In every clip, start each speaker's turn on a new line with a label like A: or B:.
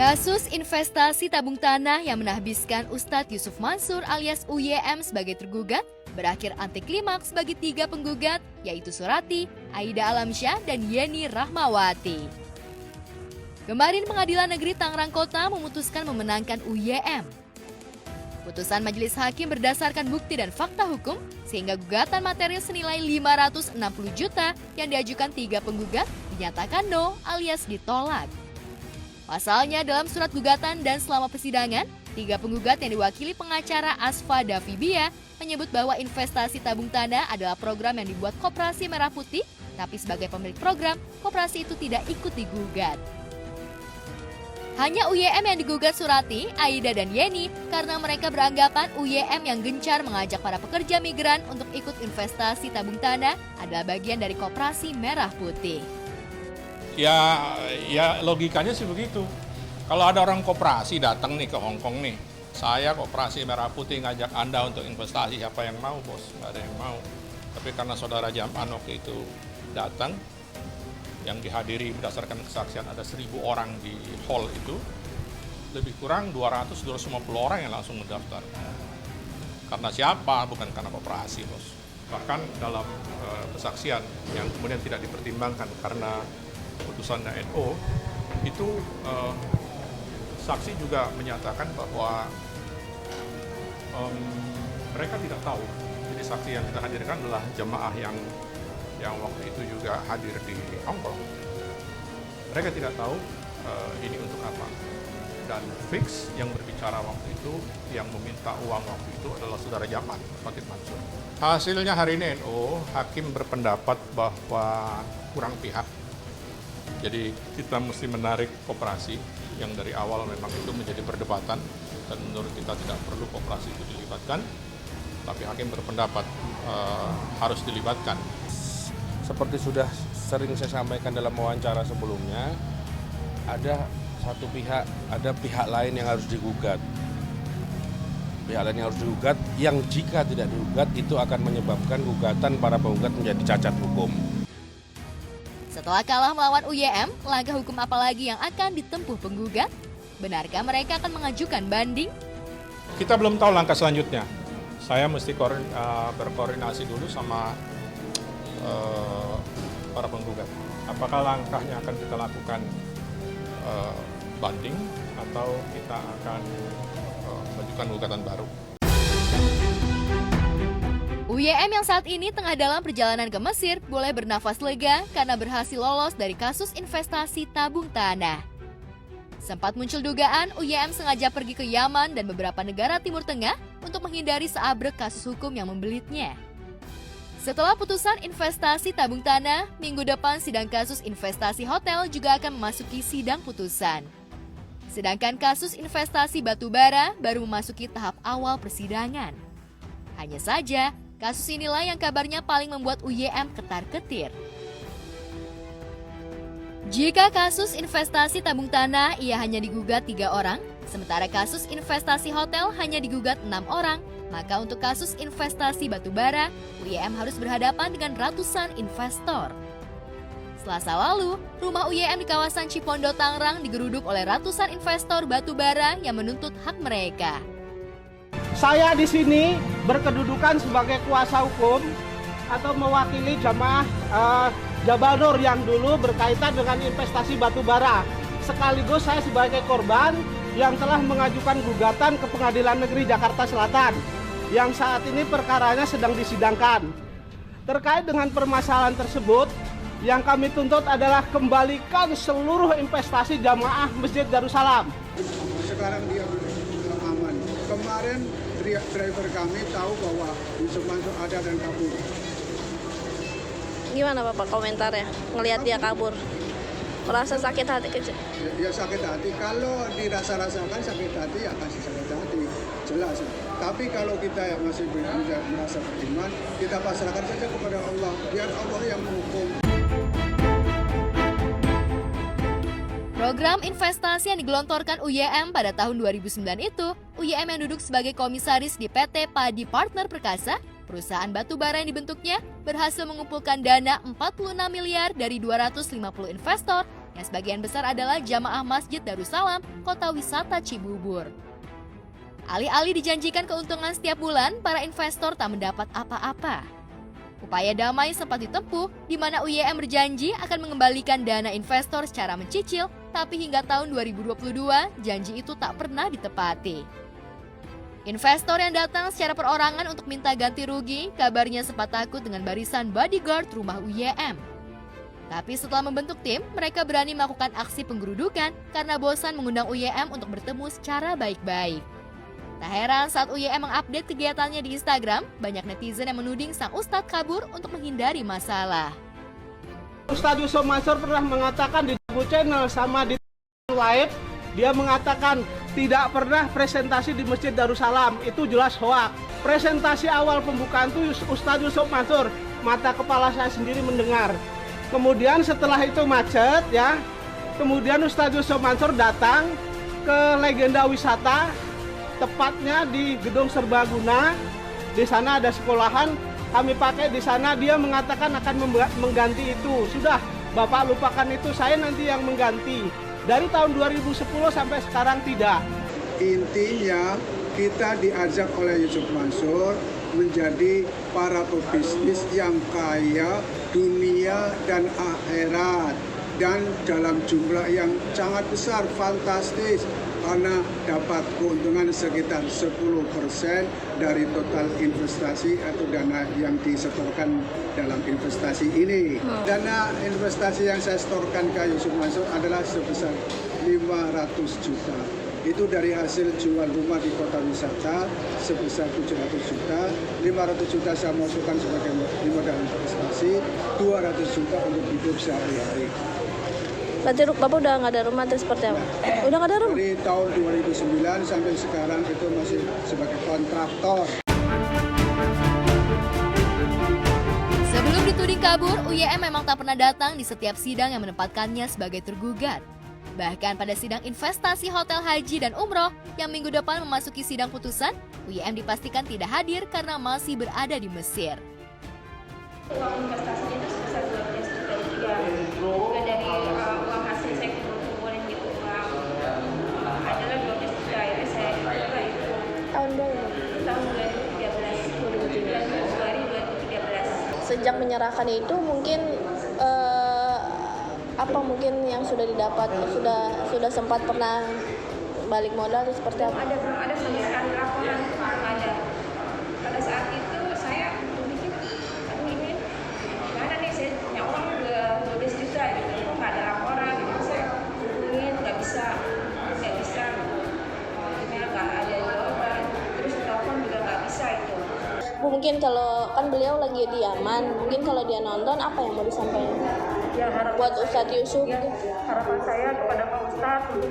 A: Kasus investasi tabung tanah yang menahbiskan Ustadz Yusuf Mansur alias UYM sebagai tergugat berakhir anti klimaks bagi 3 penggugat, yaitu Surati, Aida Alamsyah, dan Yeni Rahmawati. Kemarin Pengadilan Negeri Tangerang Kota memutuskan memenangkan UYM. Putusan majelis hakim berdasarkan bukti dan fakta hukum, sehingga gugatan material senilai 560 juta yang diajukan 3 penggugat dinyatakan no alias ditolak. Pasalnya dalam surat gugatan dan selama persidangan, 3 penggugat yang diwakili pengacara Asfa Davibia menyebut bahwa investasi tabung tanah adalah program yang dibuat Koperasi Merah Putih, tapi sebagai pemilik program, koperasi itu tidak ikut digugat. Hanya UYM yang digugat Surati, Aida, dan Yeni karena mereka beranggapan UYM yang gencar mengajak para pekerja migran untuk ikut investasi tabung tanah adalah bagian dari Koperasi Merah Putih.
B: Ya logikanya sih begitu. Kalau ada orang koperasi datang nih ke Hong Kong nih, saya Koperasi Merah Putih ngajak Anda untuk investasi, siapa yang mau bos? Nggak ada yang mau. Tapi karena saudara Jaman waktu itu datang, yang dihadiri berdasarkan kesaksian ada 1.000 orang di hall itu, lebih kurang 200-250 orang yang langsung mendaftar. Karena siapa? Bukan karena koperasi bos. Bahkan dalam kesaksian yang kemudian tidak dipertimbangkan karena putusan NO, itu saksi juga menyatakan bahwa mereka tidak tahu. Jadi saksi yang kita hadirkan adalah jemaah yang waktu itu juga hadir di Hong Kong. Mereka tidak tahu ini untuk apa. Dan fix yang berbicara waktu itu, yang meminta uang waktu itu adalah saudara Jaman, Fatid Mansur. Hasilnya hari ini NO, hakim berpendapat bahwa kurang pihak. Jadi kita mesti menarik koperasi yang dari awal memang itu menjadi perdebatan dan menurut kita tidak perlu koperasi itu dilibatkan, tapi hakim berpendapat harus dilibatkan.
C: Seperti sudah sering saya sampaikan dalam wawancara sebelumnya, ada pihak lain yang harus digugat. Pihak lain yang harus digugat, yang jika tidak digugat itu akan menyebabkan gugatan para penggugat menjadi cacat hukum.
A: Setelah kalah melawan UYM, langkah hukum apa lagi yang akan ditempuh penggugat? Benarkah mereka akan mengajukan banding?
B: Kita belum tahu langkah selanjutnya. Saya mesti berkoordinasi dulu sama para penggugat. Apakah langkahnya akan kita lakukan banding atau kita akan mengajukan gugatan baru?
A: UYM yang saat ini tengah dalam perjalanan ke Mesir boleh bernafas lega karena berhasil lolos dari kasus investasi tabung tanah. Sempat muncul dugaan UYM sengaja pergi ke Yaman dan beberapa negara Timur Tengah untuk menghindari seabrek kasus hukum yang membelitnya. Setelah putusan investasi tabung tanah, minggu depan sidang kasus investasi hotel juga akan memasuki sidang putusan. Sedangkan kasus investasi batubara baru memasuki tahap awal persidangan. Hanya saja, kasus inilah yang kabarnya paling membuat UYM ketar-ketir. Jika kasus investasi tabung tanah ia hanya digugat 3 orang, sementara kasus investasi hotel hanya digugat 6 orang, maka untuk kasus investasi batubara, UYM harus berhadapan dengan ratusan investor. Selasa lalu, rumah UYM di kawasan Cipondo, Tangerang digeruduk oleh ratusan investor batubara yang menuntut hak mereka.
D: Saya di sini berkedudukan sebagai kuasa hukum atau mewakili jamaah Jabal Nur yang dulu berkaitan dengan investasi batubara. Sekaligus saya sebagai korban yang telah mengajukan gugatan ke Pengadilan Negeri Jakarta Selatan yang saat ini perkaranya sedang disidangkan. Terkait dengan permasalahan tersebut, yang kami tuntut adalah kembalikan seluruh investasi jamaah Masjid Darussalam.
E: Sekarang dia aman. Kemarin driver kami tahu bahwa Yusuf Mansur ada dan kabur.
F: Gimana Bapak komentarnya ngelihat dia kabur? Merasa sakit hati kecil?
E: Ya sakit hati. Kalau dirasa-rasakan sakit hati ya pasti sakit hati. Jelas. Tapi kalau kita yang masih merasa beriman, kita pasrahkan saja kepada Allah. Biar Allah yang menghukum.
A: Program investasi yang digelontorkan UYM pada tahun 2009 itu, UYM yang duduk sebagai komisaris di PT Padi Partner Perkasa, perusahaan batubara yang dibentuknya, berhasil mengumpulkan dana 46 miliar dari 250 investor yang sebagian besar adalah jamaah Masjid Darussalam, kota wisata Cibubur. Alih-alih dijanjikan keuntungan setiap bulan, para investor tak mendapat apa-apa. Upaya damai sempat ditempuh, di mana UYM berjanji akan mengembalikan dana investor secara mencicil, tapi hingga tahun 2022, janji itu tak pernah ditepati. Investor yang datang secara perorangan untuk minta ganti rugi, kabarnya sempat takut dengan barisan bodyguard rumah UYM. Tapi setelah membentuk tim, mereka berani melakukan aksi penggerudukan karena bosan mengundang UYM untuk bertemu secara baik-baik. Tak heran saat UYM mengupdate kegiatannya di Instagram, banyak netizen yang menuding sang ustadz kabur untuk menghindari masalah.
D: Ustadz Yusuf Mansur pernah mengatakan di Dabu Channel sama di live, dia mengatakan tidak pernah presentasi di Masjid Darussalam, itu jelas hoak. Presentasi awal pembukaan itu Ustadz Yusuf Mansur, mata kepala saya sendiri mendengar. Kemudian setelah itu macet ya, kemudian Ustadz Yusuf Mansur datang ke Legenda Wisata, tepatnya di Gedung Serbaguna. Di sana ada sekolahan, kami pakai di sana. Dia mengatakan akan mengganti itu. Sudah, Bapak lupakan itu, saya nanti yang mengganti. Dari tahun 2010 sampai sekarang tidak.
E: Intinya kita diajak oleh Yusuf Mansur menjadi para pebisnis yang kaya dunia dan akhirat, dan dalam jumlah yang sangat besar, fantastis, karena dapat keuntungan sekitar 10% dari total investasi atau dana yang disetorkan dalam investasi ini. Dana investasi yang saya setorkan ke Yusuf Mansur adalah sebesar 500 juta. Itu dari hasil jual rumah di kota wisata sebesar 700 juta, 500 juta saya masukkan sebagai modal investasi, 200 juta untuk hidup sehari-hari.
F: Berarti Bapak udah nggak ada rumah atau seperti apa? Udah nggak ada rumah?
E: Dari tahun 2009 sampai sekarang itu masih sebagai kontraktor.
A: Sebelum dituding kabur, UYM memang tak pernah datang di setiap sidang yang menempatkannya sebagai tergugat. Bahkan pada sidang investasi hotel haji dan umroh yang minggu depan memasuki sidang putusan, UYM dipastikan tidak hadir karena masih berada di Mesir.
G: Uang investasinya itu sebesar 12 juta rupiah. Juga dari uang hasil saya kumpulin gitu, uang adalah 12 juta ya saya kumpulkan itu.
F: Tahun berapa?
G: Tahun 2013. Februari 2013.
F: Sejak menyerahkan itu mungkin apa mungkin yang sudah didapat, sudah sempat pernah balik modal atau seperti apa?
G: Belum ada sama sekali laporan, belum ada. Pada saat itu saya mikir, aduh ini gimana nih, saya punya uang udah 12 juta gitu, kok nggak ada laporan, gitu. Saya hubungin nggak bisa, email nggak ada jawaban, terus telepon juga nggak bisa itu.
F: Bu, mungkin kalau kan beliau lagi di Yaman, mungkin kalau dia nonton apa yang mau disampaikan?
G: Ya,
F: Buat Ustadz Yusuf,
G: ya, harapan saya kepada Pak Ustadz untuk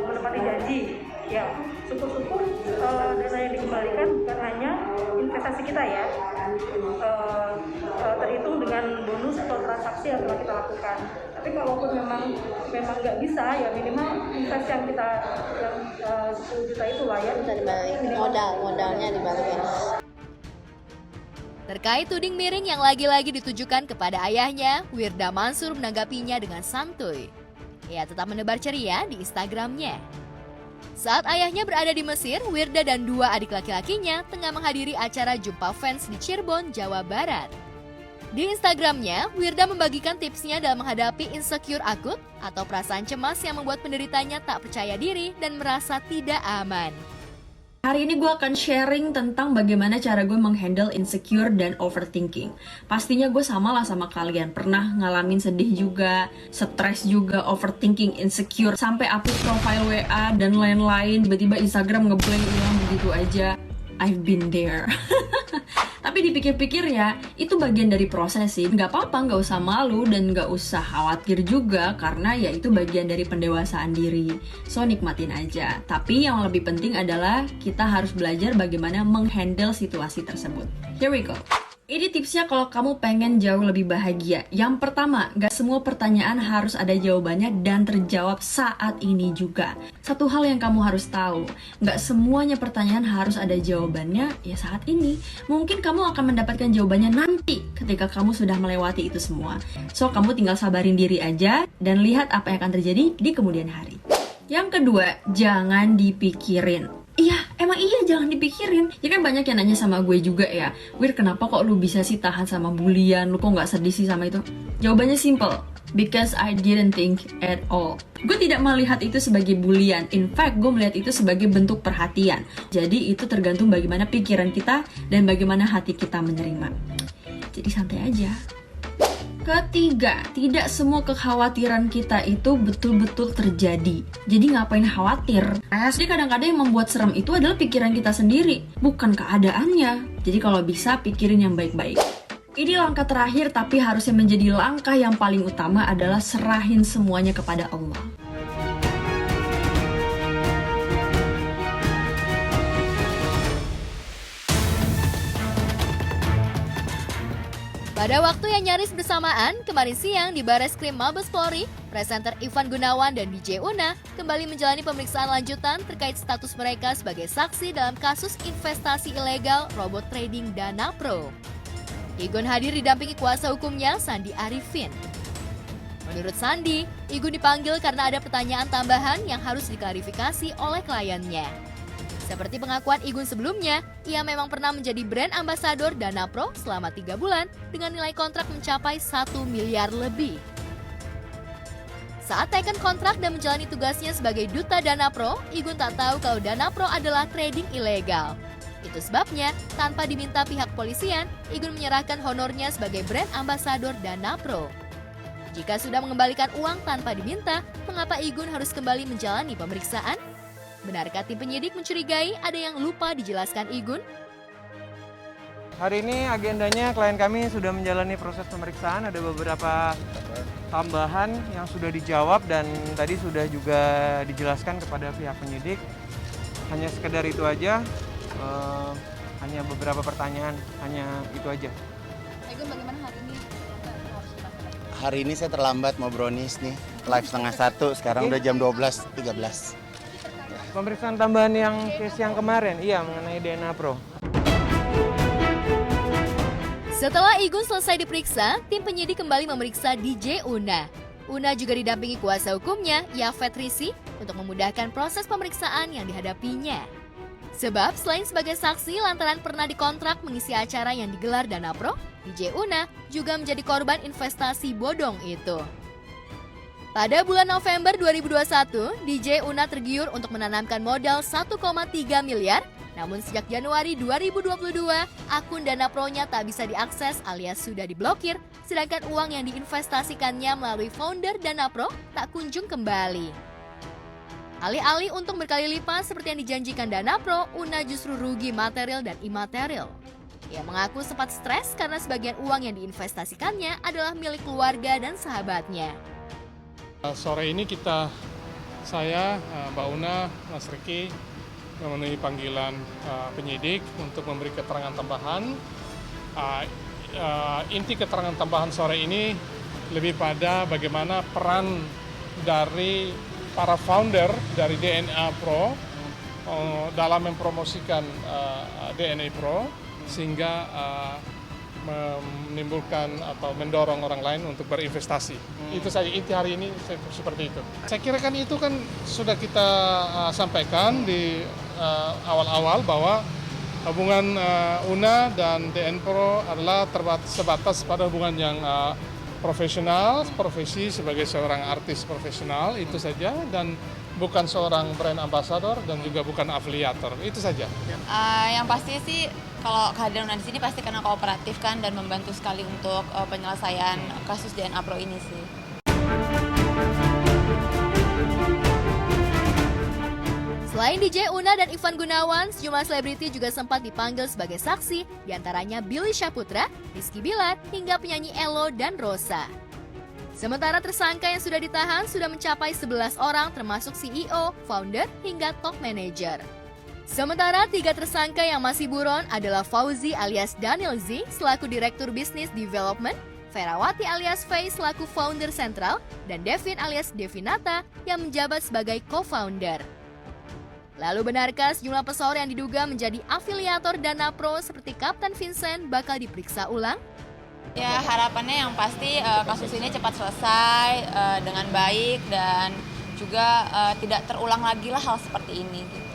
G: menepati janji. Ya, syukur-syukur dana yang dikembalikan bukan hanya investasi kita ya, terhitung dengan bonus atau transaksi yang telah kita lakukan. Tapi kalaupun memang nggak bisa, ya minimal investasi yang kita yang 10 juta itu lah ya.
F: bisa dibalik, modalnya dibalikin.
A: Terkait tuding miring yang lagi-lagi ditujukan kepada ayahnya, Wirda Mansur menanggapinya dengan santuy. Ia tetap menebar ceria di Instagramnya. Saat ayahnya berada di Mesir, Wirda dan dua adik laki-lakinya tengah menghadiri acara jumpa fans di Cirebon, Jawa Barat. Di Instagramnya, Wirda membagikan tipsnya dalam menghadapi insecure akut atau perasaan cemas yang membuat penderitanya tak percaya diri dan merasa tidak aman.
H: Hari ini gue akan sharing tentang bagaimana cara gue menghandle insecure dan overthinking. Pastinya gue sama lah sama kalian, pernah ngalamin sedih juga, stres juga, overthinking, insecure, sampai hapus profile WA dan lain-lain, tiba-tiba Instagram ngeblank hilang begitu aja. I've been there. Tapi dipikir-pikir ya, itu bagian dari proses sih. Nggak apa-apa, nggak usah malu dan nggak usah khawatir juga, karena ya itu bagian dari pendewasaan diri. So nikmatin aja. Tapi yang lebih penting adalah kita harus belajar bagaimana menghandle situasi tersebut. Here we go. Ini tipsnya kalau kamu pengen jauh lebih bahagia. Yang pertama, gak semua pertanyaan harus ada jawabannya dan terjawab saat ini juga. Satu hal yang kamu harus tahu, gak semuanya pertanyaan harus ada jawabannya ya saat ini. Mungkin kamu akan mendapatkan jawabannya nanti ketika kamu sudah melewati itu semua. So, kamu tinggal sabarin diri aja dan lihat apa yang akan terjadi di kemudian hari. Yang kedua, jangan dipikirin. Iya, emang iya jangan dipikirin. Ya kan banyak yang nanya sama gue juga ya, Wir kenapa kok lu bisa sih tahan sama bulian, lu kok gak sedih sih sama itu? Jawabannya simple, because I didn't think at all. Gue tidak melihat itu sebagai bulian, in fact gue melihat itu sebagai bentuk perhatian. Jadi itu tergantung bagaimana pikiran kita dan bagaimana hati kita menerima. Jadi santai aja. Ketiga, tidak semua kekhawatiran kita itu betul-betul terjadi. Jadi ngapain khawatir? Jadi kadang-kadang yang membuat serem itu adalah pikiran kita sendiri, bukan keadaannya. Jadi kalau bisa pikirin yang baik-baik. Ini langkah terakhir tapi harusnya menjadi langkah yang paling utama adalah serahin semuanya kepada Allah.
A: Pada waktu yang nyaris bersamaan, kemarin siang di Bareskrim Mabes Polri, presenter Ivan Gunawan dan DJ Una kembali menjalani pemeriksaan lanjutan terkait status mereka sebagai saksi dalam kasus investasi ilegal robot trading Dana Pro. Igun hadir didampingi kuasa hukumnya Sandi Arifin. Menurut Sandi, Igun dipanggil karena ada pertanyaan tambahan yang harus diklarifikasi oleh kliennya. Seperti pengakuan Igun sebelumnya, ia memang pernah menjadi brand ambasador Dana Pro selama 3 bulan dengan nilai kontrak mencapai 1 miliar lebih. Saat teken kontrak dan menjalani tugasnya sebagai duta Dana Pro, Igun tak tahu kalau Dana Pro adalah trading ilegal. Itu sebabnya, tanpa diminta pihak polisian, Igun menyerahkan honornya sebagai brand ambasador Dana Pro. Jika sudah mengembalikan uang tanpa diminta, mengapa Igun harus kembali menjalani pemeriksaan? Benarkah tim penyidik mencurigai ada yang lupa dijelaskan Igun?
I: Hari ini agendanya klien kami sudah menjalani proses pemeriksaan, ada beberapa tambahan yang sudah dijawab dan tadi sudah juga dijelaskan kepada pihak penyidik. Hanya sekedar itu aja, hanya beberapa pertanyaan, hanya itu aja.
A: Igun, bagaimana hari ini?
J: Hari ini saya terlambat mau brownies nih, live 12:30, sekarang udah jam 12.13.
I: Pemeriksaan tambahan yang case yang kemarin, iya mengenai DNA Pro.
A: Setelah Igun selesai diperiksa, tim penyidik kembali memeriksa DJ Una. Una juga didampingi kuasa hukumnya, Yafet Risi, untuk memudahkan proses pemeriksaan yang dihadapinya. Sebab selain sebagai saksi lantaran pernah dikontrak mengisi acara yang digelar Dana Pro, DJ Una juga menjadi korban investasi bodong itu. Pada bulan November 2021, DJ Una tergiur untuk menanamkan modal 1,3 miliar, namun sejak Januari 2022, akun Dana Pro-nya tak bisa diakses alias sudah diblokir, sedangkan uang yang diinvestasikannya melalui founder Dana Pro tak kunjung kembali. Alih-alih untung berkali lipat seperti yang dijanjikan Dana Pro, Una justru rugi material dan imaterial. Ia mengaku sempat stres karena sebagian uang yang diinvestasikannya adalah milik keluarga dan sahabatnya.
K: Sore ini saya, Mbak Una, Mas Riki memenuhi panggilan penyidik untuk memberi keterangan tambahan. Inti keterangan tambahan sore ini lebih pada bagaimana peran dari para founder dari DNA Pro dalam mempromosikan DNA Pro sehingga menimbulkan atau mendorong orang lain untuk berinvestasi. Itu saja inti hari ini seperti itu. Saya kira kan itu kan sudah kita sampaikan di awal-awal bahwa hubungan Una dan DN Pro adalah sebatas pada hubungan yang profesional, profesi sebagai seorang artis profesional, itu saja, dan bukan seorang brand ambassador dan juga bukan afiliator, itu saja.
L: Yang pasti sih kalau kehadiran Una di sini pasti karena kooperatif kan dan membantu sekali untuk penyelesaian kasus DNA Pro ini sih.
A: Selain DJ Una dan Ivan Gunawan, sejumlah selebriti juga sempat dipanggil sebagai saksi, diantaranya Billy Syahputra, Rizky Bilar, hingga penyanyi Ello dan Rosa. Sementara tersangka yang sudah ditahan sudah mencapai 11 orang termasuk CEO, founder, hingga top manager. Sementara 3 tersangka yang masih buron adalah Fauzi alias Daniel Z selaku Direktur Business Development, Ferawati alias Faye selaku founder sentral, dan Devin alias Devinata yang menjabat sebagai co-founder. Lalu benarkah sejumlah pesohor yang diduga menjadi afiliator Dana Pro seperti Kapten Vincent bakal diperiksa ulang?
L: Ya harapannya yang pasti kasus ini cepat selesai dengan baik dan juga tidak terulang lagi lah hal seperti ini gitu.